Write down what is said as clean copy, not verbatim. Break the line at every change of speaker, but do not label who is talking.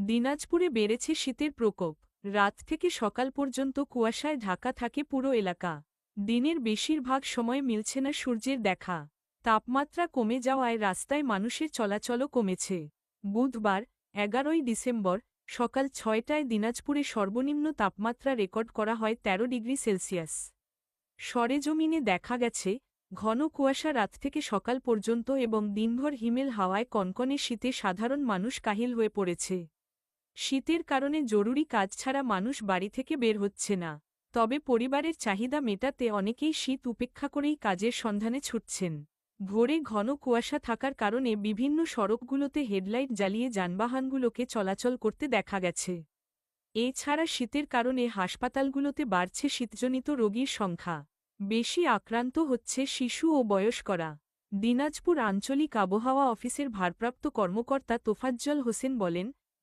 দিনাজপুরে বেড়েছে শীতের প্রকোপ। রাত থেকে সকাল পর্যন্ত কুয়াশায় ঢাকা থাকে পুরো এলাকা। দিনের বেশিরভাগ সময় মিলছে না সূর্যের দেখা। তাপমাত্রা কমে যাওয়ায় রাস্তায় মানুষের চলাচলও কমেছে। বুধবার ১১ই ডিসেম্বর সকাল ৬টায় দিনাজপুরে সর্বনিম্ন তাপমাত্রা রেকর্ড করা হয় ১৩ ডিগ্রি সেলসিয়াস। সরেজমিনে দেখা গেছে, ঘন কুয়াশা রাত থেকে সকাল পর্যন্ত এবং দিনভর হিমেল হাওয়ায় কনকনে শীতে সাধারণ মানুষ কাহিল হয়ে পড়েছে। শীতের কারণে জরুরি কাজ ছাড়া মানুষ বাড়ি থেকে বের হচ্ছে না। তবে পরিবারের চাহিদা মেটাতে অনেকেই শীত উপেক্ষা করেই কাজের সন্ধানে ছুটছেন। ভোরে ঘন কুয়াশা থাকার কারণে বিভিন্ন সড়কগুলোতে হেডলাইট জ্বালিয়ে যানবাহনগুলোকে চলাচল করতে দেখা গেছে। এছাড়া শীতের কারণে হাসপাতালগুলোতে বাড়ছে শীতজনিত রোগীর সংখ্যা। বেশি আক্রান্ত হচ্ছে শিশু ও বয়স্করা। দিনাজপুর আঞ্চলিক আবহাওয়া অফিসের ভারপ্রাপ্ত কর্মকর্তা তোফাজ্জল হোসেন বলেন,